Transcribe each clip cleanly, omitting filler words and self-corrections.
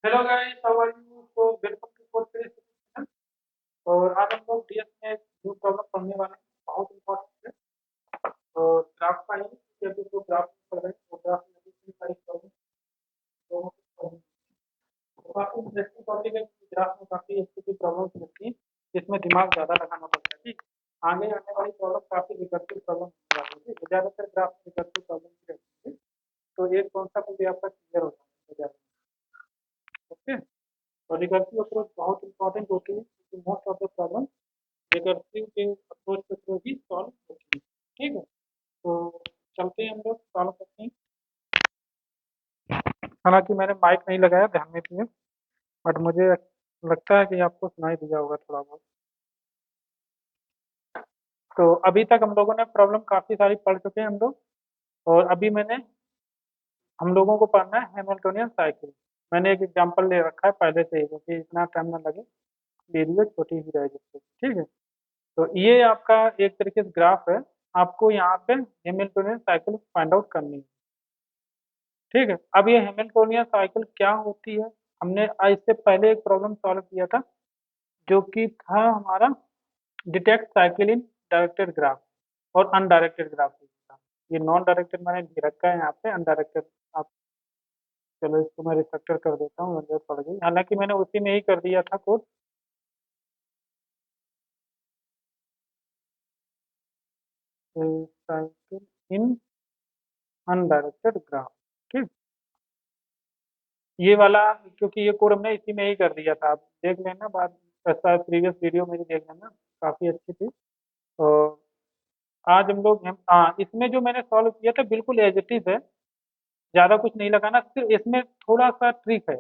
Hello guys, how are you? तो welcome to fourth class. और आज हम लोग डीएस में न्यू प्रॉब्लम पढ़ने वाले हैं, बहुत इंपॉर्टेंट है। और ग्राफ का ही कि अभी जो ग्राफ पढ़ रहे हैं वो ग्राफ में अभी इतनी सारी प्रॉब्लम दोनों की प्रॉब्लम तो काफी इंटरेस्टिंग टॉपिक है। ग्राफ में काफी अच्छी अच्छी प्रॉब्लम होती है जिसमें दिमाग ज्यादा लगाना पड़ता है। ठीक, आगे आने वाली प्रॉब्लम काफी रिकर्सिव प्रॉब्लम होने वाली है। ज्यादातर ग्राफ रिकर्सिव प्रॉब्लम की रहती है, तो एक कॉन्सेप्ट भी आपका क्लियर हो जाता है। ओके, और रिकर्सिव अप्रोच बहुत इंपॉर्टेंट होती है क्योंकि most of the problem recursive के अप्रोच के थ्रू ही सॉल्व होती है। ठीक है, तो चलते हैं, हम लोग सॉल्व करते हैं। हालांकि मैंने माइक नहीं लगाया, ध्यान में दिए, बट मुझे लगता है कि आपको सुनाई दिया होगा थोड़ा बहुत। तो अभी तक हम लोगों ने प्रॉब्लम काफ़ी सारी पढ़ चुके हैं हम लोग। और अभी हम लोगों को पढ़ना है हैमिल्टोनियन साइकिल। मैंने एक एग्जांपल ले रखा है पहले से ही, क्योंकि इतना टाइम ना लगे, वीडियो छोटी ही रहे जिससे। ठीक है, तो ये आपका एक तरीके से ग्राफ है। आपको यहाँ पे हैमिल्टोनियन साइकिल फाइंड आउट करनी है। ठीक है, अब ये हैमिल्टोनियन साइकिल क्या होती है, हमने इससे पहले एक प्रॉब्लम सॉल्व किया था जो कि था हमारा detect cycle in directed graph और अनडायरेक्टेड ग्राफ था। ये नॉन डायरेक्टेड मैंने दे रखा है यहाँ पे, अनडायरेक्टेड आप। चलो इसको मैं रिस्ट्रक्चर कर देता हूँ, नजर पड़ गई, हालांकि मैंने उसी में ही कर दिया था code. Cycle in undirected graph. ठीक, ये वाला, क्योंकि ये कोड हमने इसी में ही कर दिया था, आप देख लेना बाद, ऐसा प्रीवियस वीडियो मेरी देख लेना, काफ़ी अच्छी थी। और आज हम हाँ, इसमें जो मैंने सॉल्व किया था बिल्कुल एज इट इज है, ज़्यादा कुछ नहीं लगाना। सिर्फ इसमें थोड़ा सा ट्रिक है।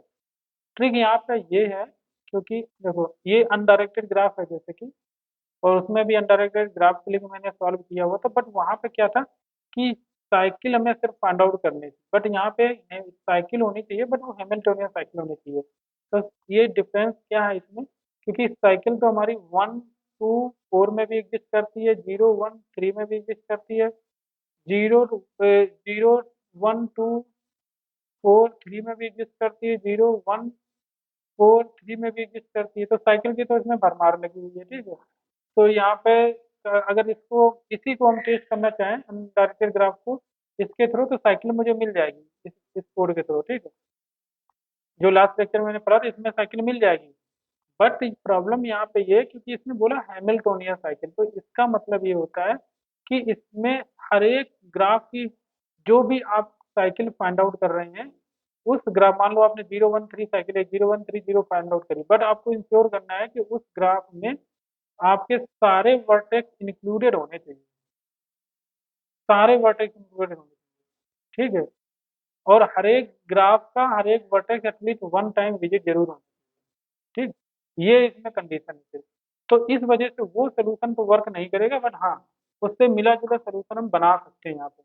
ट्रिक यहाँ पे ये है, क्योंकि देखो ये अनडायरेक्टेड ग्राफ है जैसे कि, और उसमें भी अनडायरेक्टेड ग्राफ के लिए भी मैंने सॉल्व किया हुआ था, बट वहाँ पे क्या था कि साइकिल हमें सिर्फ फाइंड आउट करनी थी, बट यहाँ पे साइकिल होनी चाहिए, बट वो हैमिल्टोनियन साइकिल होनी चाहिए। तो ये डिफरेंस क्या है इसमें, क्योंकि साइकिल तो हमारी 1 2 4 में भी एग्जिस्ट करती है, 0 1 3 में भी एग्जिस्ट करती है, 0 1 2 4 3 में भी एग्जिस्ट करती है, 0 1 4 3 में भी एग्जिस्ट करती है। तो साइकिल की तो इसमें भरमार लगी हुई है। ठीक है, तो यहाँ पे अगर इसको इसी को हम टेस्ट करना चाहें अनडायरेक्टेड ग्राफ को, इसके थ्रू, तो साइकिल मुझे मिल जाएगी इस कोड के थ्रू। ठीक है, जो लास्ट लेक्चर में मैंने पढ़ा था इसमें साइकिल मिल जाएगी। बट प्रॉब्लम यहाँ पे ये है, क्योंकि इसने बोला हैमिल्टोनियन साइकिल, तो इसका मतलब ये होता है कि इसमें हर एक ग्राफ की जो भी आप साइकिल फाइंड आउट कर रहे हैं, उस ग्राफ, मान लो आपने 0 1 3 साइकिल 1 0 1 3 0 फाइंड आउट करी, बट आपको इंश्योर करना है कि उस ग्राफ में आपके सारे वर्टेक्स इंक्लूडेड होने चाहिए, सारे वर्टेक्स इंक्लूडेड होने चाहिए। ठीक है, और हर एक ग्राफ का हर एक vertex at least one time visit जरूर होना चाहिए। ठीक, ये इसमें कंडीशन है सिर्फ। तो इस वजह से वो सोल्यूशन तो वर्क नहीं करेगा, बट हाँ, उससे मिला जुला सोल्यूशन हम बना सकते हैं यहाँ पे।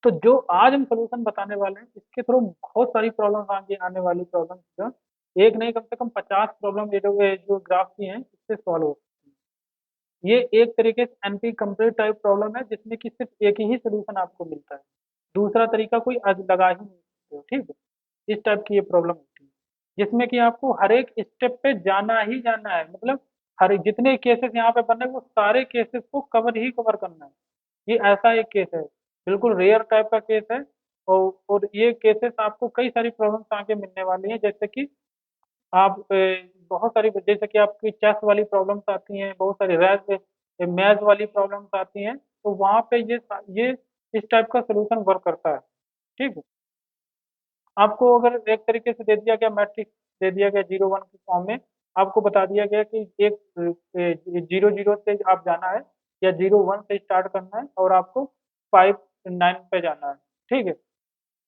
तो जो आज हम सोल्यूशन बताने वाले हैं इसके थ्रू बहुत सारी प्रॉब्लम आगे आने वाली प्रॉब्लम, एक नहीं कम से कम 50 प्रॉब्लम जो ग्राफ की हैं इससे सॉल्व हो सकती है। ये एक तरीके से एनपी कंप्लीट टाइप प्रॉब्लम है जिसमें कि सिर्फ एक ही सोल्यूशन आपको मिलता है, दूसरा तरीका कोई लगा ही नहीं सकते हो। ठीक है, इस टाइप की ये प्रॉब्लम होती है जिसमें कि आपको हर एक स्टेप पे जाना ही जाना है, मतलब हर जितने केसेस यहाँ पे बने वो सारे केसेस को कवर ही कवर करना है। ये ऐसा एक केस है, बिल्कुल रेयर टाइप का केस है। और ये केसेस आपको कई सारी प्रॉब्लम्स आगे मिलने वाली हैं, जैसे कि आप बहुत सारी, जैसे कि आपकी चेस वाली प्रॉब्लम्स आती हैं, बहुत सारी रैज मैथ वाली प्रॉब्लम्स आती हैं, तो वहाँ पे ये इस टाइप का सोल्यूशन वर्क करता है। ठीक है, आपको अगर एक तरीके से दे दिया गया मैट्रिक्स, दे दिया गया 0 1 के फॉर्म में, आपको बता दिया गया कि एक 0 0 से आप जाना है, या 0 1 से स्टार्ट करना है, और आपको 5 9 पे जाना है। ठीक है,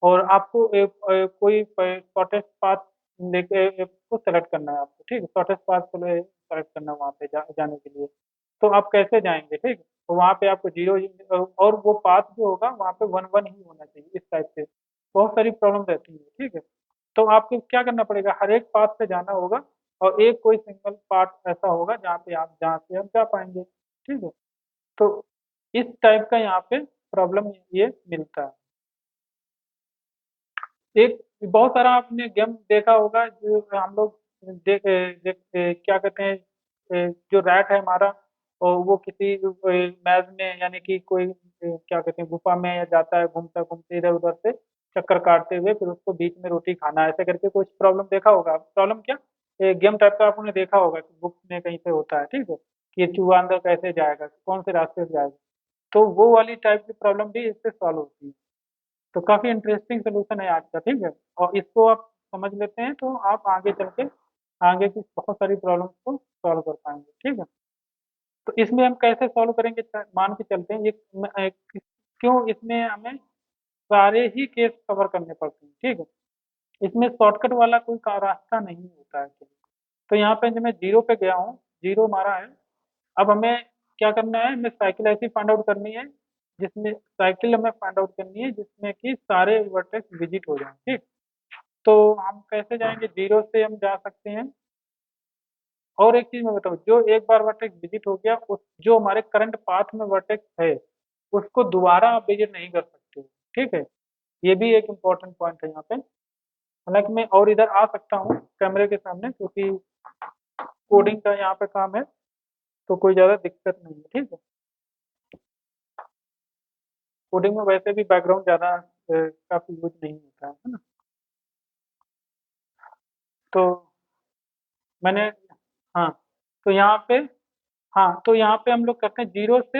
और आपको कोई शॉर्टेस्ट पाथ लेके को सेलेक्ट करना है आपको। ठीक है, शॉर्टेस्ट पाथ को सेलेक्ट करना है वहाँ पे जाने के लिए। तो आप कैसे जाएंगे? ठीक है, तो वहाँ पे आपको 0, और वो पाथ जो होगा वहाँ पे 1 1 ही होना चाहिए, इस टाइप से बहुत सारी प्रॉब्लम रहती है। ठीक है, तो आपको क्या करना पड़ेगा, हर एक पाथ पे जाना होगा, और एक कोई सिंगल पार्ट ऐसा होगा जहाँ से आप जा पाएंगे। ठीक है, तो इस टाइप का यहाँ पे प्रॉब्लम ये मिलता है। एक बहुत सारा आपने गेम देखा होगा जो हम लोग क्या कहते हैं, जो रैट है हमारा, और वो किसी मैज में, यानी कि कोई क्या कहते हैं, गुफा में या जाता है, घूमता घूमते इधर उधर से चक्कर काटते हुए, फिर उसको बीच में रोटी खाना है, ऐसे करके कुछ प्रॉब्लम देखा होगा। प्रॉब्लम क्या, गेम टाइप का आपने देखा होगा कि बुक में कहीं पे होता है, ठीक है, कि ये चूहा अंदर कैसे जाएगा, कौन से रास्ते से जाएगा। तो वो वाली टाइप की प्रॉब्लम भी इससे सॉल्व होती है। तो काफी इंटरेस्टिंग सोल्यूशन है आज का, ठीक है। और इसको आप समझ लेते हैं तो आप आगे चल के आगे की बहुत सारी प्रॉब्लम्स को सॉल्व कर पाएंगे, ठीक है। तो इसमें हम कैसे सॉल्व करेंगे, मान के चलते हैं ये क्यों इसमें हमें सारे ही केस कवर करने पड़ते हैं, ठीक है। इसमें शॉर्टकट वाला कोई रास्ता नहीं होता है। तो यहाँ पे जो मैं जीरो पे गया हूँ, जीरो मारा है। अब हमें क्या करना है, हमें साइकिल ऐसी फाइंड आउट करनी है जिसमें साइकिल हमें फाइंड आउट करनी है जिसमें कि सारे वर्टेक्स विजिट हो जाएं, ठीक। तो हम कैसे जाएंगे, जीरो से हम जा सकते हैं। और एक चीज मैं बताऊँ, जो एक बार वर्टेक्स विजिट हो गया, उस जो हमारे करंट पाथ में वर्टेक्स है उसको दोबारा आप विजिट नहीं कर सकते, ठीक है। ये भी एक इम्पोर्टेंट पॉइंट है यहाँ पे। हालांकि मैं और इधर आ सकता हूँ कैमरे के सामने, क्योंकि कोडिंग का यहाँ पे काम है, तो कोई ज़्यादा दिक्कत नहीं है, ठीक है। कोडिंग में वैसे भी बैकग्राउंड ज़्यादा काफ़ी यूज नहीं होता है ना। तो मैंने, हाँ, तो यहाँ पे, हाँ, तो यहाँ पे हम लोग करते हैं जीरो से,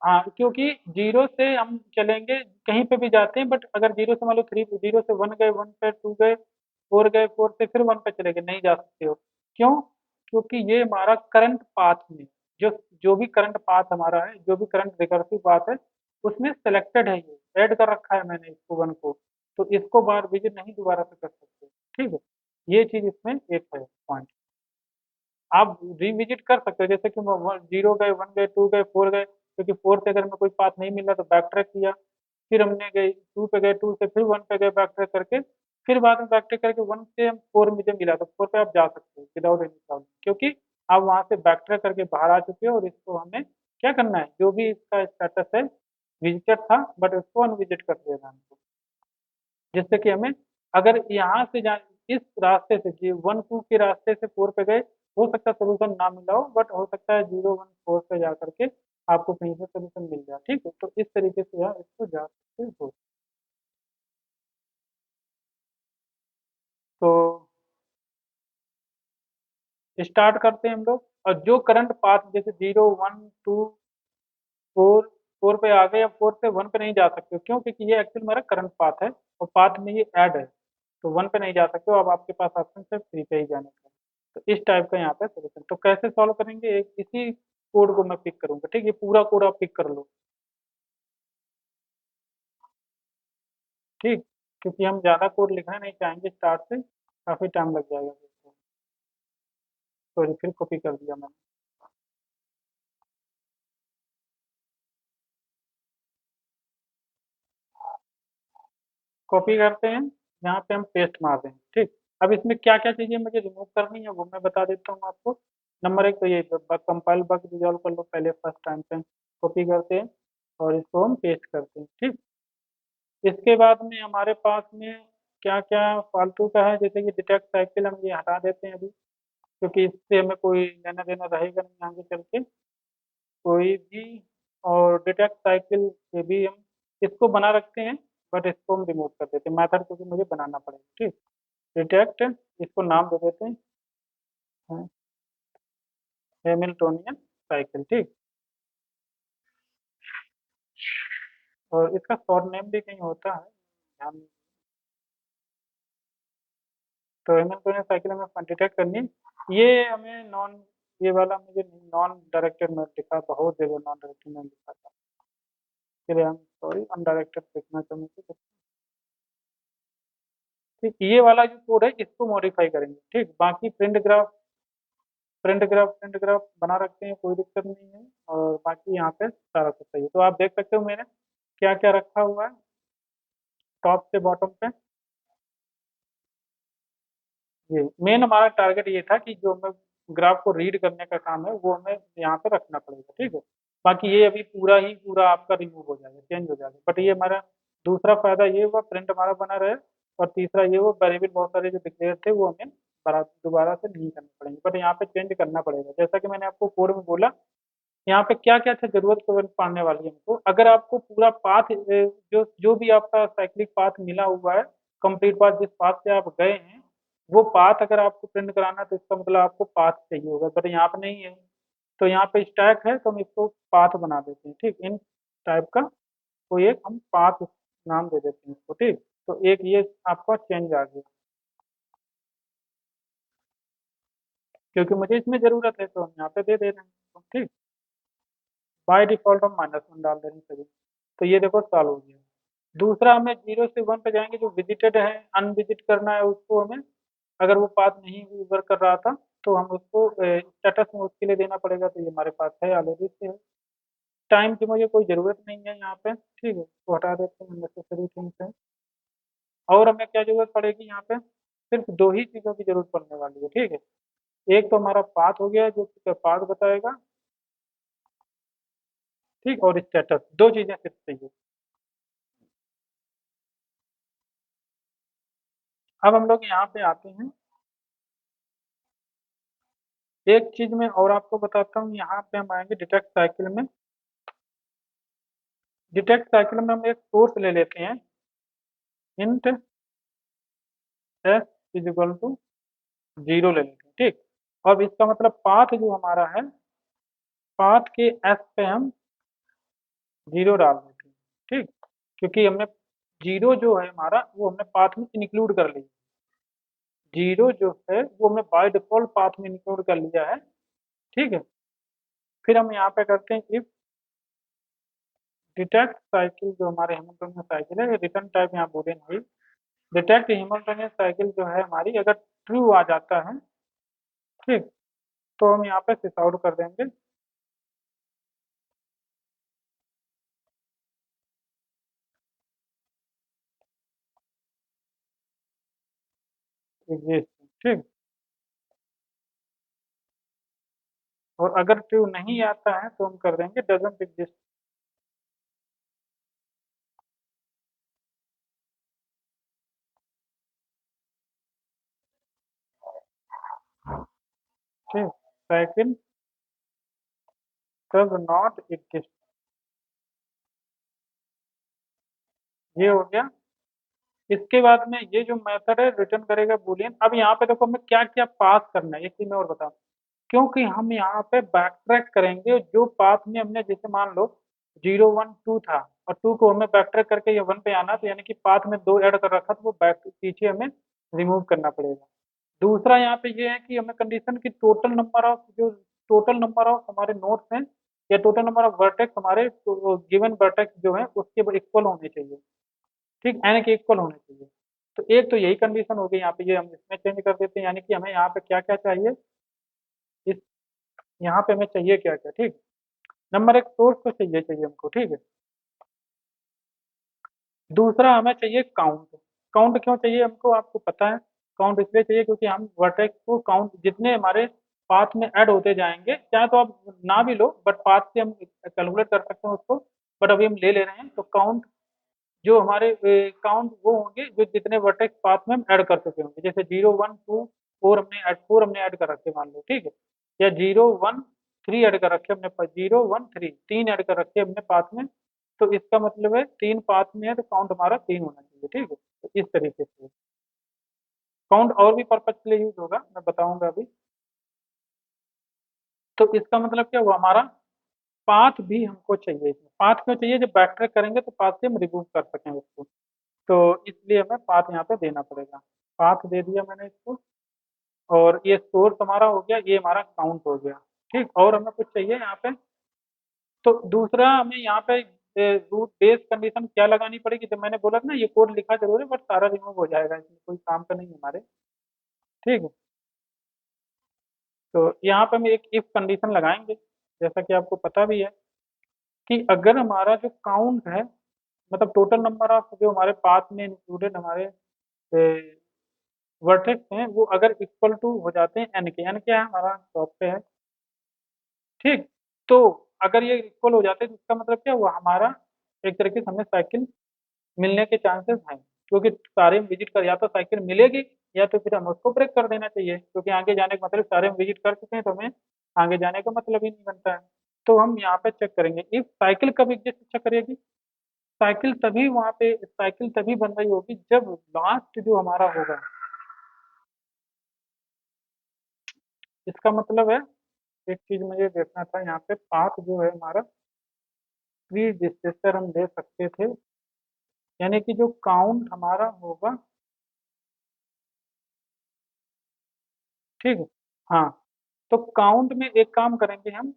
हाँ, क्योंकि जीरो से हम चलेंगे कहीं पे भी जाते हैं, बट अगर जीरो से मान लो थ्री, जीरो से वन गए, वन पे टू गए, फोर गए, फोर से फिर वन पे चले गए, नहीं जा सकते हो। क्यों? क्योंकि ये हमारा करंट पाथ में, जो जो भी करंट पाथ हमारा है, जो भी करंट रिकर्सिव पाथ है, उसमें सेलेक्टेड है, ये ऐड कर रखा है मैंने इसको, वन को। तो इसको बार विजिट नहीं दोबारा से कर सकते, ठीक है। ये चीज इसमें एक है पॉइंट। आप रिविजिट कर सकते हो, जैसे कि जीरो गए, वन गए, टू गए, फोर गए, क्योंकि फोर से अगर हमें कोई पाथ नहीं मिला तो बैक ट्रैक किया, फिर हमने गए टू पे गए, टू से फिर वन पे गए बैक ट्रैक करके, फिर बाद में बैक ट्रैक करके वन से हम फोर मुझे मिला तो फोर पे आप जा सकते हो विदाउट एनी प्रॉब्लम, क्योंकि आप वहां से बैक ट्रैक करके बाहर आ चुके हो। और इसको हमें क्या करना है, जो भी इसका स्टेटस है विजिटर था, बट उसको अनविजिट कर देना है हमको, जिससे कि हमें, अगर यहाँ से जा, इस रास्ते से जी वन टू के रास्ते से फोर पे गए, हो सकता है सोल्यूशन ना मिला हो, बट हो सकता है जीरो वन फोर पे जा करके आपको कहीं से सोल्यूशन मिल जाए, ठीक है। तो इस तरीके से आप इसको जा सकते हो। तो स्टार्ट करते हैं हम लोग। और जो करंट पाथ, जैसे zero one two four, four पे आ गए, या फोर से वन पे नहीं जा सकते हो, क्यों? क्योंकि ये एक्चुअल मेरा करंट पाथ है, और पाथ में ये ऐड है, तो वन पे नहीं जा सकते हो। अब आपके पास ऑप्शन है थ्री पे ही जाने का। तो इस टाइप का यहाँ पे सोल्यूशन। तो कैसे सॉल्व करेंगे, एक इसी कोड को मैं पिक करूंगा, ठीक है। ये पूरा कोड आप पिक कर लो, ठीक, क्योंकि हम ज़्यादा कोड लिखना नहीं चाहेंगे स्टार्ट से, काफ़ी टाइम लग जाएगा। सॉरी, फिर कॉपी कर दिया मैंने। कॉपी करते हैं, यहाँ पे हम पेस्ट मार दें, ठीक। अब इसमें क्या क्या चीज़ें मुझे रिमूव करनी है वो मैं बता देता हूँ आपको। नंबर एक तो ये कंपाइल बग रिजॉल्व कर लो पहले, फर्स्ट टाइम पे कॉपी करते हैं और इसको हम पेस्ट करते हैं, ठीक। इसके बाद में हमारे पास में क्या क्या फालतू का है, जैसे कि डिटेक्ट साइकिल, हम ये हटा देते हैं अभी, क्योंकि इससे हमें कोई लेना देना रहेगा नहीं आगे चल के कोई भी। और डिटेक्ट साइकिल ये भी हम इसको बना रखते हैं, बट इसको हम रिमूव कर देते हैं मेथड, क्योंकि मुझे बनाना पड़ेगा, ठीक। डिटेक्ट, इसको नाम दे देते हैं हैमिल्टोनियन साइकिल, ठीक। और इसका शॉर्ट नेम भी कहीं होता है, ध्यान नहीं। तो हैमिल्टोनियन साइकिल हमें डिटेक्ट करनी है। ये हमें नॉन, ये वाला मुझे नॉन डायरेक्टेड में लिखा, बहुत जगह नॉन डायरेक्टेड में लिखा था, इसलिए हम सॉरी अनडायरेक्टेड लिखना चाहूँगा, ठीक। ये वाला जो कोड है इसको मॉडिफाई करेंगे, ठीक। बाकी प्रिंट ग्राफ बना रखते हैं, कोई दिक्कत नहीं है। और बाकी यहाँ पे सारा कुछ सही है। तो आप देख सकते हो मैंने क्या क्या रखा हुआ है टॉप से बॉटम पे। ये मेन हमारा टारगेट ये था कि जो हमें ग्राफ को रीड करने का काम है वो हमें यहाँ पे रखना पड़ेगा, ठीक है। बाकी ये अभी पूरा ही पूरा आपका रिमूव हो जाएगा, चेंज हो जाएगा, बट ये हमारा दूसरा फायदा ये हुआ प्रिंट हमारा बना रहे, और तीसरा ये हुआ वेरिएबल बहुत सारे जो डिक्लेयर थे वो हमें दोबारा से नहीं करने पड़ेंगे, बट यहाँ पे चेंज करना पड़ेगा। जैसा कि मैंने आपको कोड में बोला, यहाँ पे क्या क्या जरूरत पड़ने वाली है हमको। अगर आपको पूरा पाथ, जो जो भी आपका साइक्लिक पाथ मिला हुआ है, कंप्लीट पाथ जिस पाथ से आप गए हैं, वो पाथ अगर आपको प्रिंट कराना है तो इसका मतलब आपको पाथ चाहिए होगा, बट यहाँ पे नहीं है। तो यहाँ पे स्टैक है तो हम इसको पाथ बना देते हैं, ठीक, इन टाइप का। तो एक हम पाथ नाम दे देते हैं इसको, ठीक। तो एक ये आपका चेंज आ गया, क्योंकि मुझे इसमें जरूरत है तो हम यहाँ पे दे दे रहे हैं, ठीक। बाय डिफॉल्ट हम -1 डाल दे रहे हैं सभी। तो ये देखो सॉल्व हो गया। दूसरा, हमें 0 से 1 पे जाएंगे, जो विजिटेड है, अनविजिट करना है उसको हमें। अगर वो पाथ नहीं वर्क कर रहा था तो हम उसको स्टेटस में उसके लिए देना पड़ेगा, तो ये हमारे पास है ऑलरेडी से है। टाइम की मुझे कोई ज़रूरत नहीं है यहाँ पे, ठीक है, तो हटा देते हैं, नेसेसरी थिंग्स है। और हमें क्या जरूरत पड़ेगी यहाँ पे, सिर्फ दो ही चीज़ों की जरूरत पड़ने वाली है, ठीक है। एक तो हमारा पाथ हो गया जो कि पाथ बताएगा, ठीक, और स्टेटस, दो चीज़ें सिर्फ चाहिए। अब हम लोग यहाँ पे आते हैं, एक चीज मैं और आपको बताता हूँ। यहाँ पे हम आएंगे डिटेक्ट साइकिल में। डिटेक्ट साइकिल में हम एक सोर्स ले लेते हैं, int s is equal to 0 ले लेते हैं, ठीक। अब इसका मतलब पाथ जो हमारा है, पाथ के एस पे हम 0 डाल देते हैं, ठीक। क्योंकि हमने 0 जो है हमारा वो हमने पाथ में इंक्लूड कर लिया। 0 जो है वो हमने बाय डिफॉल्ट पाथ में इंक्लूड कर लिया है, ठीक है। फिर हम यहाँ पे करते हैं इफ डिटेक्ट साइकिल, जो हमारे हेमिल्टनियन साइकिल है, रिटर्न टाइप यहाँ बोले नहीं, डिटेक्ट हेमिल्टनियन साइकिल जो है हमारी, अगर ट्रू आ जाता है, ठीक, तो हम यहाँ पे सिस आउट कर देंगे एग्जिस्ट, ठीक। और अगर ट्रू नहीं आता है तो हम कर देंगे डजंट एग्जिस्ट, ठीक। साइकिल डज नॉट एग्जिस्ट, ये हो गया। इसके बाद में ये जो मेथड है रिटर्न करेगा बूलियन। अब यहाँ पे देखो हमें क्या क्या पास करना है, एक चीज मैं और बताऊँ। क्योंकि हम यहाँ पे बैक ट्रैक करेंगे जो पाथ में हमने, जैसे मान लो 0 1 2 था, और 2 को हमें बैक ट्रैक करके ये 1 पे आना, तो यानी कि पाथ में 2 ऐड कर रखा, तो वो बैक पीछे हमें रिमूव करना पड़ेगा। दूसरा यहाँ पे ये है कि हमें कंडीशन की टोटल नंबर ऑफ हमारे नोट्स हैं, या टोटल नंबर ऑफ वर्टेक्स हमारे गिवन वर्टेक्स जो है उसके इक्वल होने चाहिए, ठीक, एन के इक्वल होने चाहिए। तो एक तो यही कंडीशन हो गई यहाँ पे, ये हम इसमें चेंज कर देते हैं, यानी कि हमें यहाँ पे क्या क्या चाहिए, इस यहाँ पे हमें चाहिए क्या क्या, ठीक। नंबर एक, सोर्स तो चाहिए चाहिए हमको, ठीक है। दूसरा हमें चाहिए काउंट। काउंट क्यों चाहिए हमको, आपको पता है। काउंट इसलिए चाहिए क्योंकि हम वर्टेक्स को काउंट, जितने हमारे पाथ में ऐड होते जाएंगे, चाहे तो आप ना भी लो, बट पाथ से हम कैलकुलेट कर सकते हैं उसको, बट अभी हम ले ले रहे हैं। तो काउंट, जो हमारे काउंट वो होंगे जो जितने वर्टेक्स पाथ में हम ऐड कर चुके होंगे, जैसे 0 1 2 4 हमने ऐड कर रखे मान लो, ठीक है। या 0 1 3 ऐड कर रखे हमने, 0 1 3 तीन ऐड कर रखे हमने पाथ में। तो इसका मतलब है 3 पाथ में है तो काउंट हमारा 3 होना चाहिए, ठीक है। तो इस तरीके से काउंट और भी पर्पज के लिए यूज होगा, मैं बताऊंगा अभी। तो इसका मतलब क्या हुआ, हमारा पाथ भी हमको चाहिए। इसमें पाथ क्यों चाहिए, जब बैक ट्रैक करेंगे तो पाथ से हम रिमूव कर सकें उसको। तो इसलिए हमें पाथ यहाँ पे देना पड़ेगा। पाथ दे दिया मैंने इसको, और ये सोर्स हमारा हो गया, ये हमारा काउंट हो गया, ठीक। और हमें कुछ चाहिए यहाँ पे। तो दूसरा हमें यहाँ पे रूट बेस कंडीशन क्या लगानी पड़ेगी, तो मैंने बोला था ना ये कोड लिखा जरूर है, बट सारा रिमूव हो जाएगा, इसमें कोई काम का नहीं है हमारे, ठीक है। तो यहाँ पे हम एक इफ कंडीशन लगाएंगे, जैसा कि आपको पता भी है कि अगर हमारा जो काउंट है, मतलब टोटल नंबर ऑफ जो हमारे पाथ में इंक्लूडेड हमारे वर्टेक्स हैं, वो अगर इक्वल टू हो जाते हैं एन के, एन क्या है हमारा टॉप पे है, ठीक। तो अगर ये इक्वल हो जाते हैं तो इसका मतलब क्या हुआ, हमारा एक तरीके से हमने साइकिल मिलने के चांसेस हैं, क्योंकि सारे में विजिट कर, या तो साइकिल मिलेगी या तो फिर हमें उसको ब्रेक कर देना चाहिए, क्योंकि आगे जाने का मतलब सारे में विजिट कर चुके हैं तो हमें आगे जाने का मतलब ही नहीं बनता है। तो हम यहाँ पे चेक करेंगे इफ साइकिल कब एग्जिस्ट चेक करेगी। साइकिल तभी बन रही होगी जब लास्ट जो हमारा होगा, इसका मतलब है, एक चीज मुझे देखना था यहाँ पे, पाथ जो है हमारा प्री डिसेसर हम ले सकते थे, यानी कि जो काउंट हमारा होगा, ठीक है। हाँ, तो काउंट में एक काम करेंगे हम,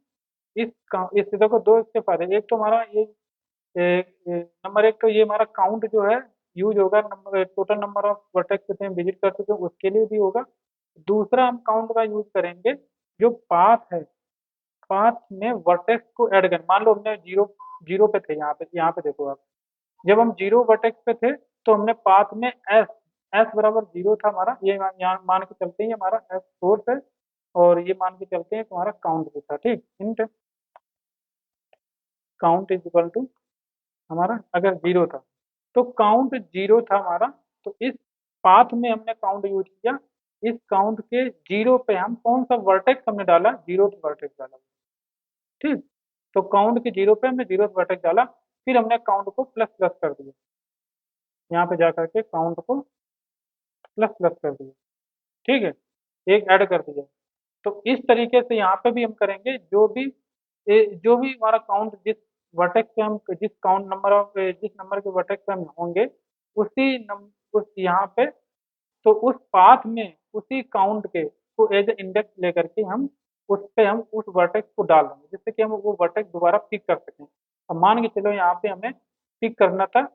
इस देखो दो इसके फायदे, एक तो हमारा नंबर एक तो ये हमारा काउंट जो है यूज होगा, number total number of vertex कितने विजिट कर चुके हैं उसके लिए भी होगा। दूसरा हम काउंट का यूज करेंगे जो पाथ है, पाथ में वर्टेक्स को ऐड कर, मान लो हमने जीरो जीरो पे थे, यहाँ पे देखो आप, जब हम जीरो वर्टेक्स पे थे तो हमने पाथ में एस एस बराबर जीरो था हमारा, ये यहाँ मान के चलते हैं हमारा एस सोर्स है, और ये मान के चलते हैं तुम्हारा काउंट भी था, ठीक। Int count is equal to हमारा अगर जीरो था, तो काउंट जीरो था हमारा, तो इस पाथ में हमने काउंट यूज किया, इस काउंट के जीरो पे हम कौन सा वर्टेक्स हमने डाला, जीरो वर्टेक्स डाला, ठीक। तो काउंट के जीरो पे हमने जीरो वर्टेक्स डाला, फिर हमने काउंट को प्लस प्लस कर दिया, यहाँ पे जा करके काउंट को प्लस प्लस कर दिया, ठीक है, एक ऐड कर दिया। तो इस तरीके से यहाँ पे भी हम करेंगे, जो भी हमारा काउंट जिस वर्टेक्स पे हम, जिस काउंट नंबर ऑफ जिस नंबर के वर्टेक्स पे हम होंगे, उस यहाँ पे, तो उस पाथ में उसी काउंट के को एज ए इंडेक्स लेकर के हम उस पे हम उस वर्टेक्स को डाल देंगे, जिससे कि हम वो वर्टेक्स दोबारा पिक कर सकें। अब मान के चलो यहाँ पे हमें पिक करना था,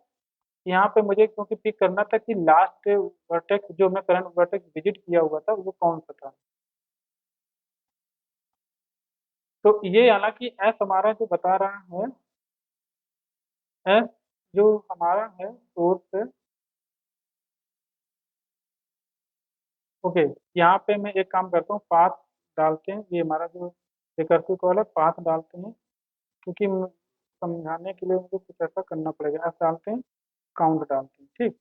यहाँ पे मुझे क्योंकि पिक करना था कि लास्ट वर्टेक्स जो मैं करंट वर्टेक्स विजिट किया हुआ था वो कौन सा था। तो ये हालांकि एस हमारा जो बता रहा है, एस जो हमारा है सोर्स है, ओके। यहाँ पे मैं एक काम करता हूँ, पाथ डालते हैं, ये हमारा जो रिकर्सिव कॉल है, पाथ डालते हैं, क्योंकि समझाने के लिए मुझे कुछ ऐसा करना पड़ेगा, एस डालते हैं, काउंट डालते हैं, ठीक।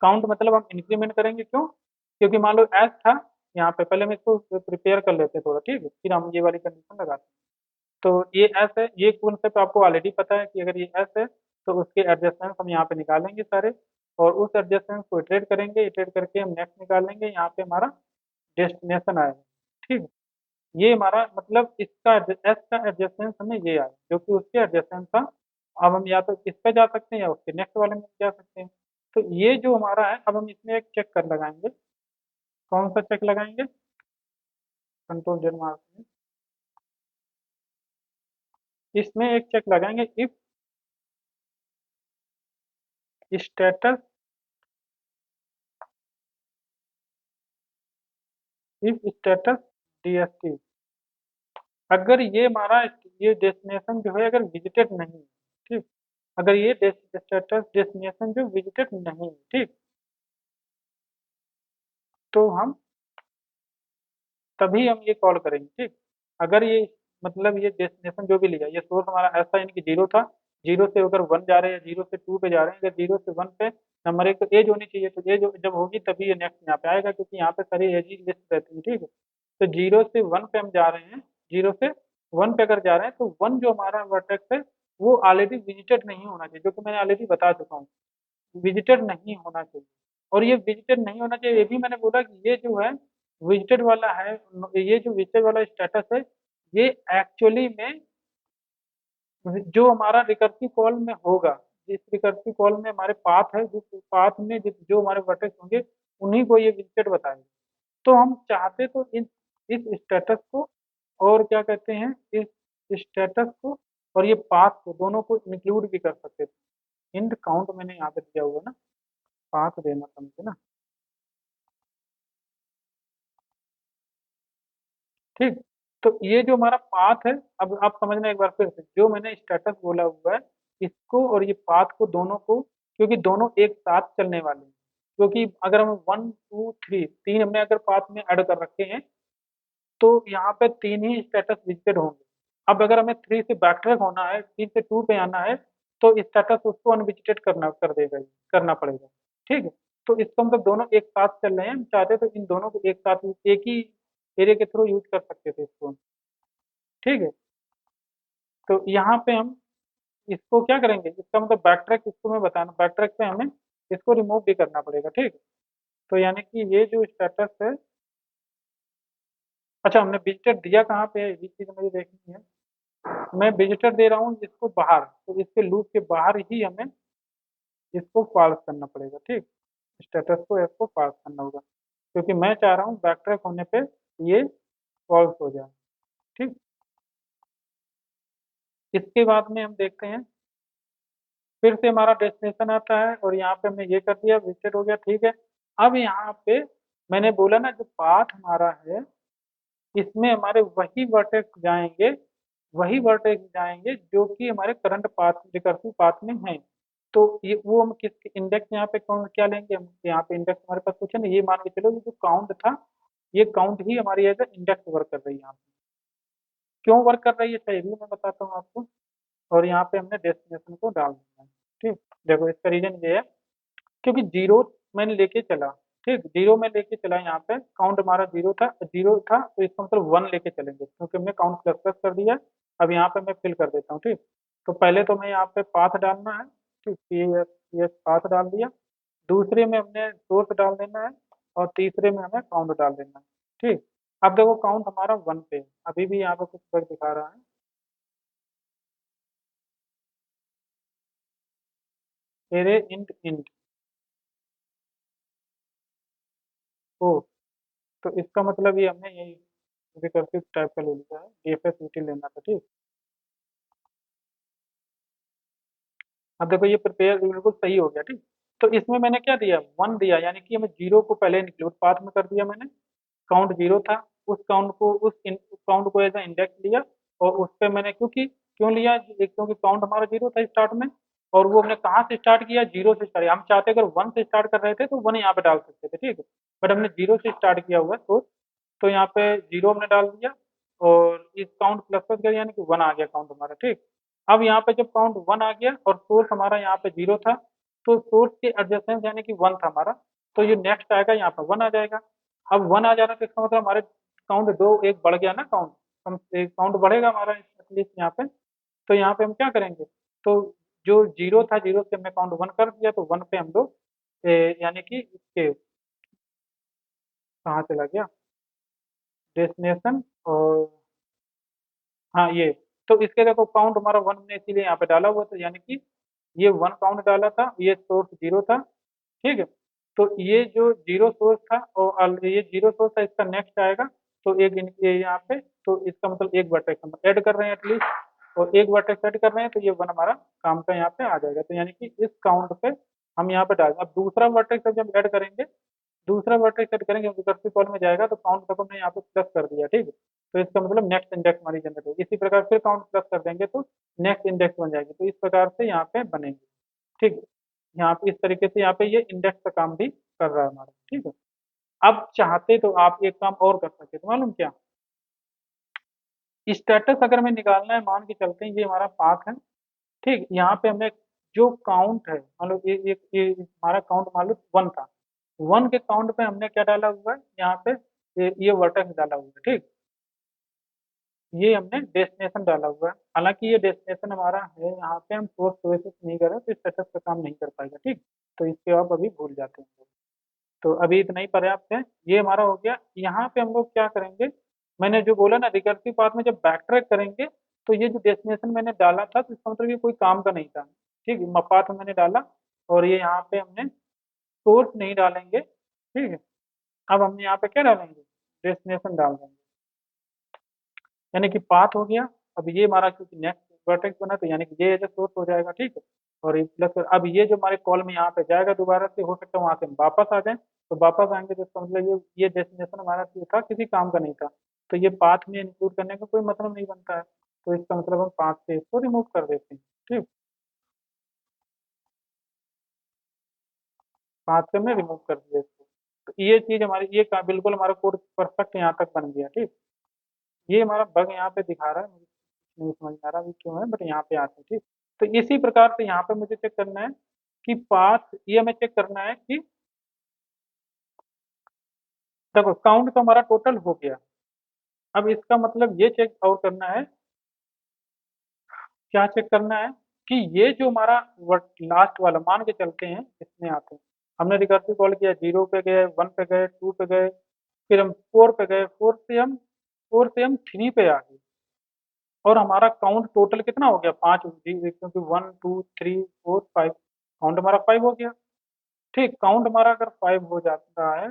काउंट मतलब हम इंक्रीमेंट करेंगे, क्यों, क्योंकि मान लो एस था यहाँ पे, पहले हम इसको प्रिपेयर कर लेते हैं थोड़ा, ठीक है, फिर हम ये वाली कंडीशन लगाते हैं। तो ये एस है, ये कॉन्सेप्ट आपको ऑलरेडी पता है कि अगर ये एस है तो उसके एडजस्टमेंट हम यहाँ पे निकालेंगे सारे, और उस एडजस्टमेंट को इटरेट करेंगे, इटरेट करके हम नेक्स्ट निकालेंगे, यहाँ पे हमारा डेस्टिनेशन आएगा, ठीक है। ये हमारा मतलब इसका एस का एडजस्टेंस हमें ये आया, जो कि उसके एडजस्टेंस था। अब हम या तो इस पे जा सकते हैं या उसके नेक्स्ट वाले में जा सकते हैं। तो ये जो हमारा है, अब हम इसमें एक चेक कर लगाएंगे, कौन सा चेक लगाएंगे, कंट्रोल जेड मार्क में, इसमें एक चेक लगाएंगे, if status, if status DST, अगर ये हमारा ये डेस्टिनेशन जो है अगर विजिटेड नहीं है, ठीक, अगर ये स्टेटस डेस्टिनेशन जो विजिटेड नहीं है, ठीक, तो हम तभी हम ये कॉल करेंगे, ठीक। अगर ये मतलब ये डेस्टिनेशन जो भी लिया, ये सोर्स हमारा ऐसा यानी कि जीरो था, जीरो से अगर वन जा रहे हैं या जीरो से टू पे जा रहे हैं, अगर जीरो से वन पे नंबर एक तो एज होनी चाहिए, तो एज जब होगी तभी ये नेक्स्ट यहाँ पे आएगा, क्योंकि यहाँ पे सारी एज ही लिस्ट रहती है, ठीक है। तो जीरो से वन पे हम जा रहे हैं, जीरो से वन पे अगर जा रहे हैं तो वन जो हमारा वर्टेक्स है वो ऑलरेडी विजिटेड नहीं होना चाहिए, जो कि मैंने ऑलरेडी बता चुका हूँ, विजिटेड नहीं होना चाहिए। और ये विजिटेड नहीं होना चाहिए, ये भी मैंने बोला कि ये जो है विजिटेड वाला है, ये जो विजिटेड वाला स्टेटस है, ये एक्चुअली में जो हमारा रिकर्सिव कॉल में होगा, जिस रिकर्सिव कॉल में हमारे पाथ है, जिस पाथ में जो हमारे वर्टेक्स होंगे उन्हीं को ये विजिटेड बताएंगे। तो हम चाहते तो इस स्टेटस को और क्या कहते हैं, इस स्टेटस को और ये पाथ को दोनों को इंक्लूड भी कर सकते थे। इंट काउंट मैंने यहाँ पे दिया हुआ है ना, पाथ देना समझे ना, ठीक। तो ये जो हमारा पाथ है, अब आप समझना एक बार फिर से, जो मैंने स्टेटस बोला हुआ है, इसको और ये पाथ को दोनों को, क्योंकि दोनों एक साथ चलने वाले हैं, क्योंकि अगर हम वन टू थ्री तीन हमने अगर पाथ में ऐड कर रखे हैं, तो यहाँ पे तीन ही स्टेटस विजिटेड होंगे। अब अगर हमें थ्री से बैकट्रैक होना है, थ्री से टू पे आना है, तो स्टेटस उसको अनविजिटेड कर देगा, करना पड़ेगा। ठीक है, तो इसका मतलब दोनों एक साथ चल रहे हैं, हम चाहते तो इन दोनों को एक साथ एक ही एरिया के थ्रू यूज कर सकते थे इसको। ठीक है, तो यहाँ पे हम इसको क्या करेंगे, इसका मतलब बैक ट्रैक, इसको मैं बताना, बैक ट्रैक पे हमें इसको रिमूव भी करना पड़ेगा। ठीक है, तो यानी कि ये जो स्टेटस है, अच्छा हमने विजिटर दिया कहाँ पे है, ये चीज़ मुझे देखनी है। मैं विजिटर दे रहा हूँ इसको बाहर, तो इसके लूप के बाहर ही हमें इसको फॉल्स करना पड़ेगा। ठीक, स्टेटस को इसको फॉल्स करना होगा, क्योंकि मैं चाह रहा हूँ बैक ट्रैक होने पे ये फॉल्स हो जाए। ठीक, इसके बाद में हम देखते हैं, फिर से हमारा डेस्टिनेशन आता है और यहाँ पे हमने ये कर दिया, विजिट हो गया। ठीक है, अब यहाँ पे मैंने बोला ना जो पाथ हमारा है, इसमें हमारे वही वर्टेक्स जाएंगे, वही वर्टेक्स जाएंगे जो कि हमारे करंट पाथ, रिकर्सिव पाथ में है। तो ये वो हम किस इंडेक्स यहाँ पे कौन क्या लेंगे, हम यहाँ पे इंडेक्स हमारे पास कुछ है ना, ये मान के चलो ये जो काउंट था, ये काउंट ही हमारी एज इंडेक्स वर्क कर रही है यहाँ पे। क्यों वर्क कर रही है सही भी मैं बताता हूँ आपको। और यहाँ पे हमने डेस्टिनेशन को डाल दिया है। ठीक, देखो इसका रीजन ये है, क्योंकि जीरो मैंने लेके चला। ठीक, जीरो में लेके चला, यहाँ पे काउंट हमारा जीरो था तो इसका मतलब वन लेके चलेंगे, क्योंकि हमने काउंट प्लस प्लस कर दिया। अब यहाँ पे मैं फिल कर देता हूँ। ठीक, तो पहले तो मैं यहाँ पे पाथ डालना है। ठीक, ये पाथ डाल दिया, दूसरे में हमने सोर्स डाल देना है, और तीसरे में हमें काउंट डाल देना है। ठीक, अब देखो काउंट हमारा वन पे है, अभी भी यहाँ पे कुछ वर्क दिखा रहा है। एरे इंट इंट ओ, तो इसका मतलब ये हमने यही रिकर्सिव टाइप का ले लिया है, डीएफएस लेना था। ठीक, अब देखो ये प्रिपेयर बिल्कुल सही हो गया। ठीक, तो इसमें मैंने क्या दिया, वन दिया, यानी कि हमें जीरो को पहले इंक्लूड पाथ में कर दिया मैंने। काउंट जीरो था, उस काउंट को काउंट को एज इंडेक्स लिया, और उस पे मैंने क्यों लिया, क्योंकि काउंट हमारा जीरो था स्टार्ट में, और वो हमने कहाँ से स्टार्ट किया, जीरो से स्टार्ट। हम चाहते अगर वन से स्टार्ट कर रहे थे तो वन यहाँ पे डाल सकते थे। ठीक है, बट हमने जीरो से स्टार्ट किया हुआ है, तो यहाँ पे जीरो हमने डाल दिया, और इस काउंट प्लस प्लस कर, यानी कि वन आ गया काउंट हमारा। ठीक, अब यहाँ पे जब काउंट वन आ गया और सोर्स हमारा यहाँ पे जीरो था, तो सोर्स के एडजेसेंस यानी कि वन था हमारा, तो ये नेक्स्ट आएगा यहाँ पे वन आ जाएगा। अब वन आ जाना तो इसका मतलब हमारे काउंट दो एक बढ़ गया ना, काउंट हम एक काउंट बढ़ेगा हमारा एटलीस्ट यहाँ पे। तो यहाँ पे हम क्या करेंगे, तो जो जीरो था, जीरो से हमने काउंट वन कर दिया, तो वन पे हम लोग यानी कि इसके कहाँ चला गया डेस्टिनेशन, और हाँ ये, तो इसके देखो काउंट हमारा वन ने इसीलिए यहाँ पे डाला हुआ था, यानी कि ये वन काउंट डाला था, ये सोर्स जीरो था। ठीक है, तो ये जो जीरो सोर्स था और ये जीरो सोर्स था, इसका नेक्स्ट आएगा, तो एक ये यहाँ पे, तो इसका मतलब एक वर्टेक्स हम ऐड कर रहे हैं एटलीस्ट, और एक वर्टेक्स ऐड कर रहे हैं, तो ये वन हमारा काम का यहाँ पे आ जाएगा। तो यानी कि इस काउंट पे हम यहाँ पे डाल, अब दूसरा वर्टेक्स जब ऐड करेंगे, दूसरा वर्टेक्स सेट करेंगे, रिकर्सिव कॉल में जाएगा, तो काउंट तक हमने यहाँ पे प्लस कर दिया। ठीक है, तो इसका मतलब नेक्स्ट इंडेक्स हमारी जनरेट होगी। इसी प्रकार फिर काउंट प्लस कर देंगे तो नेक्स्ट इंडेक्स बन जाएगी, तो इस प्रकार से यहाँ पे बनेंगे। ठीक है, यहाँ पे इस तरीके से यहाँ पे ये इंडेक्स का काम भी कर रहा है हमारा। ठीक है, अब चाहते तो आप एक काम और कर सकते, तो मालूम क्या, स्टेटस अगर हमें निकालना है, मान के चलते हैं ये हमारा पाथ है। ठीक, यहाँ पे हमने जो काउंट है, मान लो ये हमारा काउंट मान लो वन था, वन के काउंट पे हमने क्या डाला हुआ है यहाँ पे, ये वर्टेक्स डाला हुआ है। ठीक, ये हमने डेस्टिनेशन डाला हुआ है, हालांकि ये डेस्टिनेशन हमारा है, यहाँ पे हम सोर्स प्रोसेस नहीं कर रहे तो स्टेटस का काम नहीं कर पाएगा। ठीक, तो इसके आप अभी भूल जाते हैं, तो अभी इतना ही पर्याप्त है। ये हमारा हो गया। यहाँ पे हम लोग क्या करेंगे, मैंने जो बोला ना रिकर्सिव पाथ में जब बैक ट्रैक करेंगे, तो ये जो डेस्टिनेशन मैंने डाला था, तो इसका मतलब ये कोई काम का नहीं था। ठीक, पाथ मैंने डाला, और ये यहाँ पे हमने सोर्स नहीं डालेंगे। ठीक है, अब हम यहाँ पे क्या डालेंगे, डेस्टिनेशन डाल देंगे, यानी कि पाथ हो गया। अब ये हमारा क्योंकि नेक्स्ट वर्टेक्स बना, तो यानी कि ये एज सोर्स हो जाएगा। ठीक है, और ये प्लस, अब ये जो हमारे कॉल में यहाँ पे जाएगा दोबारा से, हो सकता है वहां से हम वापस आ जाएं, तो वापस आएंगे तो इसका मतलब ये डेस्टिनेशन हमारा जो था किसी काम का नहीं था, तो ये पाथ में इंक्लूड करने का कोई मतलब नहीं बनता है, तो इसका मतलब हम पाथ से इसको रिमूव कर देते हैं। ठीक, पाथ से हमने रिमूव कर दिया इसको, तो ये चीज हमारी बिल्कुल हमारा कोड परफेक्ट यहाँ तक बन गया। ठीक, ये हमारा बग यहाँ पे दिखा रहा है, मुझे नहीं समझ में आ रहा अभी क्यों है, बट यहाँ पे आते हैं। ठीक, तो इसी प्रकार से यहाँ पे मुझे चेक करना है कि पाथ, ये हमें चेक करना है कि देखो काउंट तो हमारा टोटल हो गया। अब इसका मतलब ये चेक और करना है, क्या चेक करना है कि ये जो हमारा लास्ट वाला मान के चलते हैं इसमें आते हैं, हमने रिकर्सिव कॉल किया, 0 पे गए, 1 पे गए, 2 पे गए, फिर हम 4 पे गए, 4 से हम 3 पे आ गए, और हमारा काउंट टोटल कितना हो गया, 5, क्योंकि 1 2 3 4 5, काउंट हमारा 5 हो गया। ठीक, काउंट हमारा अगर 5 हो जाता है,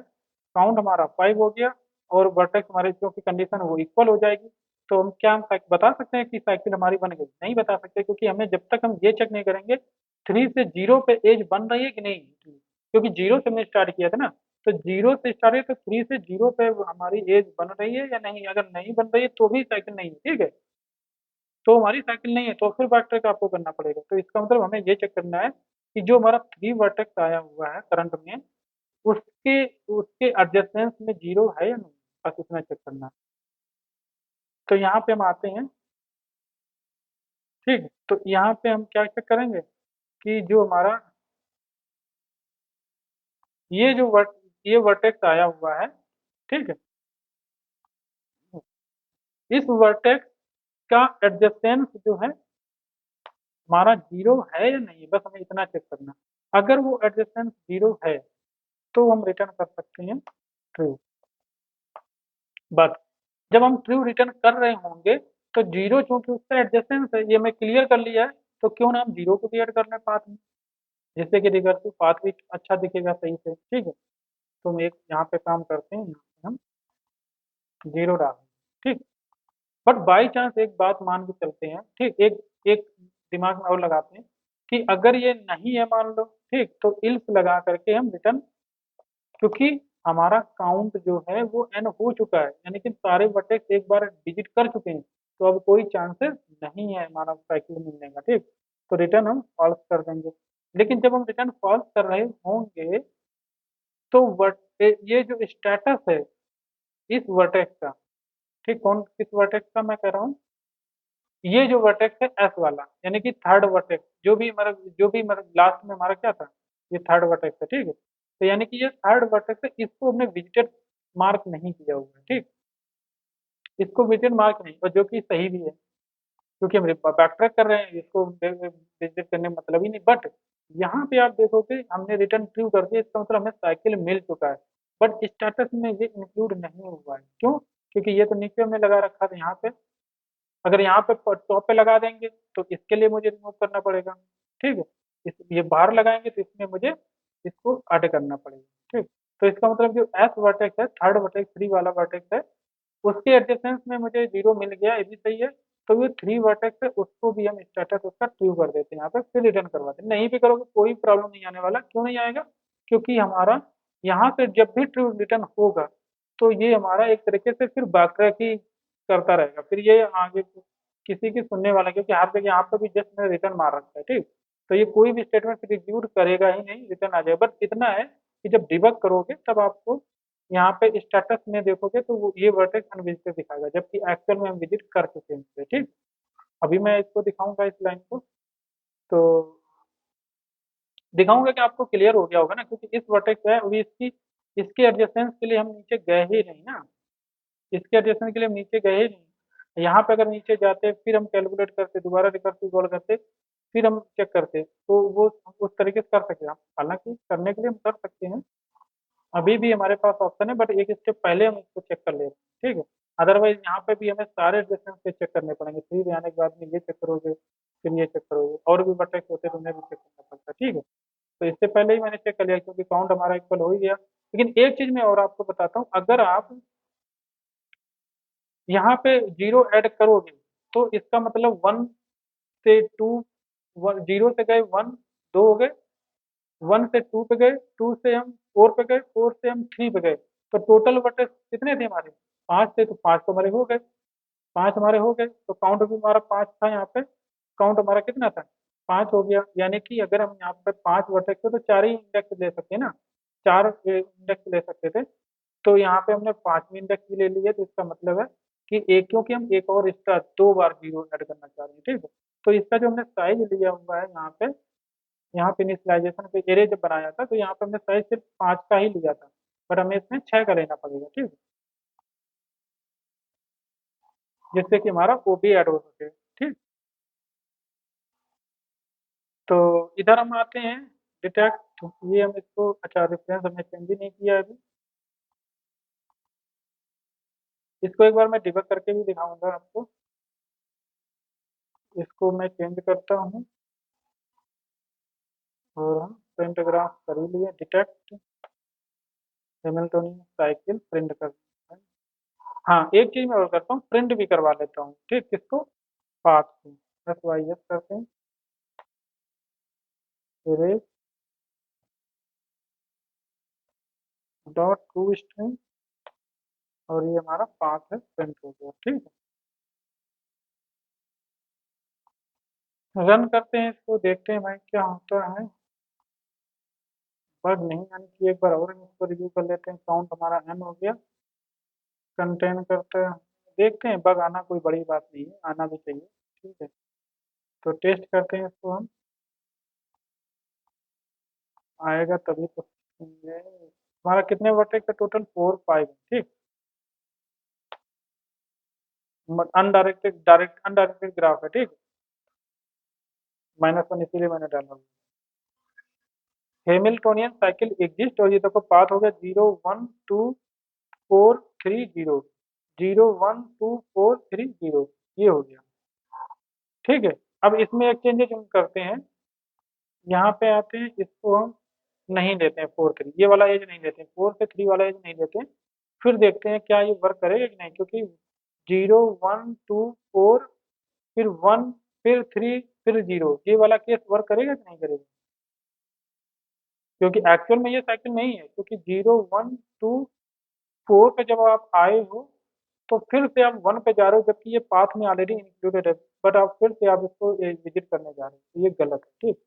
काउंट हमारा 5 हो गया, और वर्टेक्स हमारे जो की कंडीशन है वो इक्वल हो जाएगी, तो हम क्या बता सकते हैं कि साइकिल हमारी बन गई? नहीं बता सकते, क्योंकि हमें जब तक हम ये चेक नहीं करेंगे 3 से 0 पे एज बन रही है कि नहीं, क्योंकि 0 से हमने स्टार्ट किया था ना, तो 0 से स्टार्ट है, तो 3 से 0 पे हमारी एज बन रही है या नहीं, अगर नहीं बन रही है तो भी साइकिल नहीं है, ठीक है, तो हमारी साइकिल नहीं है, तो फिर बैक ट्रैक आपको करना पड़ेगा। तो इसका मतलब हमें ये चेक करना है कि जो हमारा 3 वर्टेक्स आया हुआ है करंट में, उसके उसके एडजेसेंस में 0 है या नहीं, बस इतना चेक करना है। तो यहाँ पे हम आते हैं, ठीक है, तो यहाँ पे हम क्या चेक करेंगे कि जो हमारा ये जो वर्ट ये वर्टेक्स आया हुआ है, ठीक है, इस वर्टेक्स का एडजेसेंस जो है हमारा 0 है या नहीं, बस हमें इतना चेक करना है। अगर वो एडजेसेंस 0 है तो हम रिटर्न कर सकते हैं ट्रू। बट जब हम ट्रू रिटर्न कर रहे होंगे, तो 0 चूंकि उसका एडजेसेंस है, ये हमें क्लियर कर लिया है, तो क्यों ना हम 0 को भी ऐड कर लें पाथ में, जिससे कि रिकर्सिव पाथ भी अच्छा दिखेगा सही से, ठीक है। तो हम एक यहाँ पे काम करते हैं, यहाँ पे हम 0 डाल दें, ठीक। बट बाई चांस एक बात मान के चलते हैं, ठीक, एक एक दिमाग में और लगाते हैं कि अगर ये नहीं है मान लो, ठीक, तो इल्स लगा करके हम रिटर्न, क्योंकि हमारा काउंट जो है वो n हो चुका है, यानी कि सारे वर्टेक्स एक बार डिजिट कर चुके हैं, तो अब कोई चांसेस नहीं है हमारा साइकिल मिलने का, ठीक, तो रिटर्न हम फॉल्स कर देंगे। लेकिन जब हम रिटर्न फॉल्स कर रहे होंगे, तो ये जो स्टेटस है इस वर्टेक्स का, ठीक, कौन किस वर्टेक्स का मैं कह रहा हूँ, ये जो वर्टेक्स है एस वाला, यानी कि थर्ड वर्टेक्स, जो भी हमारा लास्ट में हमारा क्या था, ये थर्ड वर्टेक्स है, ठीक है, तो यानी कि ये थर्ड वर्टेक्स है, इसको हमने विजिटेड मार्क नहीं किया हुआ है, ठीक, इसको विजिटेड मार्क नहीं, और जो कि सही भी है, क्योंकि हम बैक ट्रैक कर रहे हैं, इसको विजिट करने में मतलब ही नहीं। बट यहाँ पे आप देखोगे हमने रिटर्न ट्रू कर दिया, इसका मतलब हमें साइकिल मिल चुका है, बट स्टेटस में ये इंक्लूड नहीं हुआ है, क्यों? क्योंकि ये तो नीचे हमने लगा रखा था यहाँ पे, अगर यहाँ पे टॉप पे लगा देंगे तो इसके लिए मुझे रिमूव करना पड़ेगा, ठीक है, ये बाहर लगाएंगे तो इसमें मुझे इसको ऐड करना पड़ेगा, ठीक। तो इसका मतलब जो एस वर्टेक्स है, थर्ड वर्टेक्स 3 वाला वर्टेक्स है, उसके एडजेसेंस में मुझे 0 मिल गया, ये भी सही है, तो ये 3 वर्टेक्स है, उसको भी हम स्टेटस उसका ट्रू कर देते हैं यहाँ पे, फिर रिटर्न करवाते हैं। नहीं भी करोगे कोई प्रॉब्लम नहीं आने वाला, क्यों नहीं आएगा? क्योंकि हमारा यहाँ से जब भी ट्रू रिटर्न होगा, तो ये हमारा एक तरीके से फिर बैकट्रैक ही करता रहेगा, फिर ये आगे किसी की सुनने वाला, क्योंकि हर जगह यहाँ पे भी जस्ट मैंने रिटर्न मार रखा है, ठीक, तो ये कोई भी स्टेटमेंट फिर एग्जीक्यूट करेगा ही नहीं, रिटर्न आ जाएगा। बस इतना है कि जब डिबग करोगे तब आपको यहाँ पे स्टेटस में देखोगे तो वो ये वर्टेक्स अनविजिटेड दिखाएगा, जबकि एक्चुअल में हम विजिट कर चुके हैं इसे, ठीक। अभी मैं इसको दिखाऊंगा इस लाइन को, तो दिखाऊंगा कि आपको क्लियर हो गया होगा ना, क्योंकि इस वर्टेक्स है अभी इसके एडजेसेंस के लिए हम नीचे गए ही नहीं ना, इसके एडजेसेंस के लिए हम नीचे गए ही नहीं। यहाँ पे अगर नीचे जाते फिर हम कैलकुलेट करते, दोबारा रिकर्सिव कॉल करते, फिर हम चेक करते, तो वो उस तरीके से कर सकते हैं हम, हालांकि करने के लिए हम कर सकते हैं, अभी भी हमारे पास ऑप्शन है, बट एक स्टेप पहले हम इसको चेक कर लेते हैं, ठीक है। अदरवाइज यहाँ पे भी हमें सारे एडजस्टमेंट पे चेक करने पड़ेंगे, थ्री पे आने के बाद में ये चेक करोगे, फिर ये चेक करोगे, और भी बटेक्स होते हैं तो उन्हें भी चेक करना पड़ता है, ठीक है। तो इससे पहले ही मैंने चेक कर लिया, क्योंकि काउंट हमारा इक्वल हो ही गया। लेकिन एक चीज मैं और आपको बताता हूँ, अगर आप यहाँ पे 0 ऐड करोगे, तो इसका मतलब 1 से 2, 0 से गए 1, 2 हो गए, 1 से 2 पे गए, 2 से हम 4 पे गए, 4 से हम 3 पे गए, तो टोटल वर्टेक्स कितने थे हमारे? 5 थे, तो 5 तो हमारे हो गए, 5 हमारे हो गए, तो काउंट भी हमारा 5 था यहाँ पे, काउंट हमारा कितना था? 5 हो गया, यानी कि अगर हम यहाँ पे 5 वर्टेक्स थे तो 4 ही इंडेक्स ले सकते हैं ना, 4 इंडेक्स ले सकते थे, तो यहाँ पे हमने 5वीं इंडेक्स भी ले ली है, तो इसका मतलब है कि एक, क्योंकि हम एक और एक्स्ट्रा 2 बार जीरो ऐड करना चाह रहे हैं, ठीक है। तो इसका जो हमने साइज लिया हुआ है यहाँ पे इनिशियलाइजेशन पे एरे जब बनाया था तो यहाँ पे हमने साइज सिर्फ 5 का ही लिया था, पर हमें इसमें 6 का लेना पड़ेगा, ठीक है, जिससे कि हमारा वो भी ऐड हो सके, ठीक। तो इधर हम आते हैं डिटेक्ट, ये हम इसको, अच्छा रेफरेंस हमने चेंज ही नहीं किया है अभी। इसको एक बार मैं डिबग करके भी दिखाऊंगा आपको। इसको मैं चेंज करता हूँ और हम प्रिंट ग्राफ कर ही लिए, डिटेक्ट हैमिल्टोनियन साइकिल प्रिंट कर। हाँ, एक चीज मैं और करता हूँ, प्रिंट भी करवा लेता हूँ, ठीक, किसको, पाथ को। SYS करते हैं, एरे डॉट टू स्ट्रिंग, और ये हमारा पाथ है, प्रिंट हो गया, ठीक है। रन करते हैं इसको, देखते हैं भाई क्या होता है। बग नहीं आने की, एक बार और हम इसको रिव्यू कर लेते हैं। काउंट हमारा n हो गया, कंटेन करते हैं, देखते हैं। बग आना कोई बड़ी बात नहीं है, आना भी चाहिए, ठीक है। तो टेस्ट करते हैं इसको हम, आएगा तभी तो सीखेंगे। हमारा कितने वर्टेक्स का टोटल, 4 5, ठीक। अनडायरेक्टेड, डायरेक्ट अनडायरेक्टेड ग्राफ है, ठीक। -1 इसीलिए मैंने डाला। हेमिल्टोनियन साइकिल एग्जिस्ट, और ये देखो पाथ हो गया 0 1 2 4 3 0, 0 1 2 4 3 0, ये हो गया, ठीक है। अब इसमें एक चेंजेस हम करते हैं, यहाँ पे आते हैं, इसको हम नहीं लेते हैं 4 3, ये वाला एज नहीं लेते हैं, 4 से 3 वाला एज नहीं लेते हैं। फिर देखते हैं क्या ये वर्क करेगा कि नहीं, क्योंकि 0 1 2 4, फिर 1, फिर 3, फिर 0, ये वाला केस वर्क करेगा कि नहीं करेगा, क्योंकि एक्चुअल में ये साइकिल नहीं है, क्योंकि 0 1 2 4 पे जब आप आए हो तो फिर से आप 1 पे जा रहे हो, जबकि ये पाथ में ऑलरेडी इंक्लूडेड है, बट आप फिर से आप इसको विजिट करने जा रहे हो, तो ये गलत है, ठीक।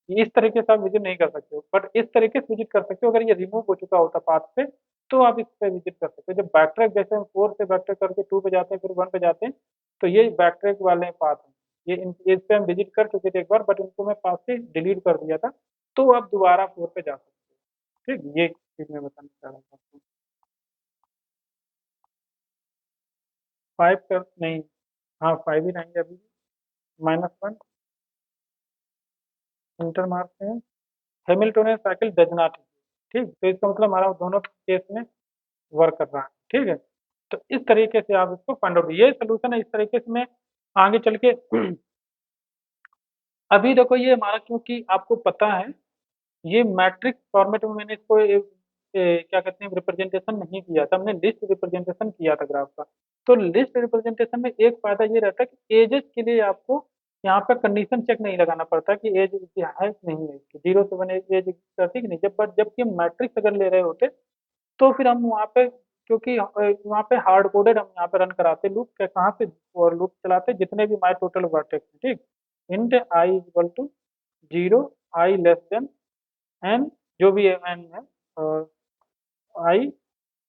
इस तरीके से आप विजिट नहीं कर सकते हो, बट इस तरीके से विजिट कर सकते हो। अगर ये रिमूव हो चुका होता पाथ से, तो आप इस पे विजिट कर सकते हो। जब बैक ट्रैक, जैसे हम 4 से बैक ट्रैक करके 2 पे जाते हैं, फिर 1 पे जाते हैं, तो ये बैक ट्रैक वाले पाथ हैं। इस पे हम विजिट कर चुके थे एक बार, बट इनको मैं पाथ से डिलीट कर दिया था, तो आप दोबारा 4 पे जा सकते हो, ठीक। ये चीज मैं बताना चाह रहा था आपको। 5 कर नहीं, हाँ 5 ही रहेंगे अभी। -1, इंटर मारते हैं, हैमिल्टोनियन साइकिल डज नॉट, ठीक। तो इसका मतलब हमारा दोनों केस में वर्क कर रहा है, ठीक है। तो इस तरीके से आप इसको फाइंड आउट, ये सोल्यूशन है। इस तरीके से मैं आगे चल के अभी देखो ये हमारा, क्योंकि आपको पता है ये मैट्रिक्स फॉर्मेट में मैंने इसको क्या कहते हैं, रिप्रेजेंटेशन नहीं किया था, हमने लिस्ट रिप्रेजेंटेशन किया था ग्राफ का। तो लिस्ट रिप्रेजेंटेशन में एक फायदा ये रहता है कि एजेस के लिए आपको यहाँ पर कंडीशन चेक नहीं लगाना पड़ता कि एज है कि नहीं है, 0 से 1 एज करती कि नहीं। जबकि मैट्रिक्स अगर ले रहे होते तो फिर हम वहाँ पे, क्योंकि वहाँ पे हार्ड कोडेड हम यहाँ पे रन कराते लूप के, कहाँ से, और लूप चलाते जितने भी माई टोटल वर्टेक्स, ठीक। Int i equal to 0, i less than n, जो भी एन है, और आई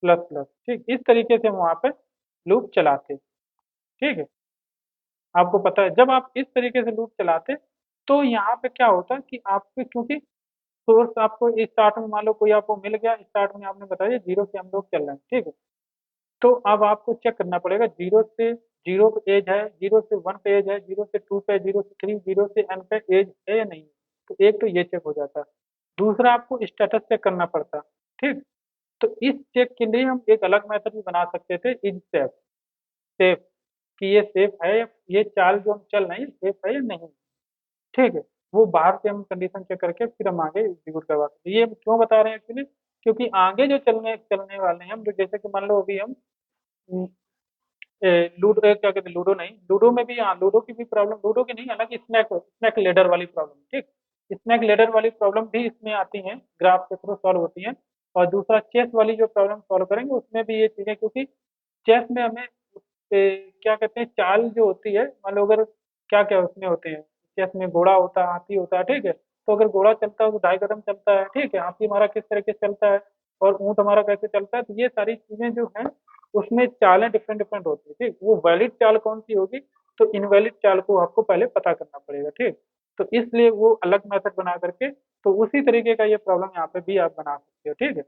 प्लस प्लस, ठीक। इस तरीके से हम वहाँ पे लूप चलाते, ठीक है। आपको पता है जब आप इस तरीके से लूप चलाते, तो यहाँ पे क्या होता है कि आपके, क्योंकि सोर्स आपको स्टार्ट में, मान लो कोई आपको मिल गया स्टार्ट में, आपने बताया 0 से हम लोग चल रहे हैं, ठीक है। तो अब आपको चेक करना पड़ेगा, 0 पे एज है, 0 से 1 पे एज है, 0 से 2 पे, 0 से 3, 0 से n पे एज है या नहीं। तो एक तो ये चेक हो जाता है, दूसरा आपको स्टेटस चेक करना पड़ता है, ठीक। तो इस चेक के लिए हम एक अलग मेथड भी बना सकते थे, इज सेफ, सेफ, कि ये सेफ है, ये चाल जो हम चल रहे हैं सेफ है या नहीं, ठीक है। वो बाहर से हम कंडीशन चेक करके फिर हम आगे एग्जीक्यूट करवाते हैं। ये हम क्यों बता रहे हैं एक्चुअली, क्योंकि आगे जो चलने चलने वाले हैं हम, जो जैसे कि मान लो अभी हम लूडो, क्या कहते हैं, लूडो नहीं, लूडो में भी, हाँ लूडो की भी प्रॉब्लम, लूडो की नहीं, हालांकि स्नैक स्नैक लेडर वाली प्रॉब्लम, ठीक। स्नैक लेडर वाली प्रॉब्लम भी इसमें आती है, ग्राफ के थ्रू सॉल्व होती है। और दूसरा चेस वाली जो प्रॉब्लम सॉल्व करेंगे उसमें भी ये चीज़ें, क्योंकि चेस में हमें क्या कहते हैं, चाल जो होती है, मान लो अगर क्या क्या उसमें होते हैं, चेस में घोड़ा होता है, हाथी होता है, ठीक है। तो अगर घोड़ा चलता है तो 2.5 कदम चलता है, ठीक है। हाथी हमारा किस तरीके से चलता है, और ऊँट हमारा कैसे चलता है, तो ये सारी चीजें जो है उसमें चालें डिफरेंट डिफरेंट होती है, ठीक। वो वैलिड चाल कौन सी होगी, तो इनवैलिड चाल को आपको पहले पता करना पड़ेगा, ठीक। तो इसलिए वो अलग मेथड बना करके, तो उसी तरीके का ये प्रॉब्लम यहाँ पे भी आप बना सकते हो, ठीक है।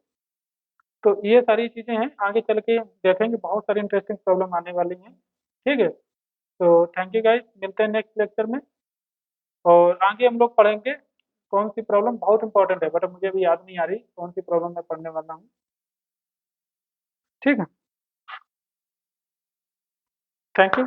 तो ये सारी चीजें हैं, आगे चल के देखेंगे, बहुत सारी इंटरेस्टिंग प्रॉब्लम आने वाली हैं, ठीक है। तो थैंक यू गाइस, मिलते हैं नेक्स्ट लेक्चर में। और आगे हम लोग पढ़ेंगे कौन सी प्रॉब्लम बहुत इंपॉर्टेंट है, बट मुझे अभी याद नहीं आ रही कौन सी प्रॉब्लम मैं पढ़ने वाला हूँ, ठीक है। Thank you.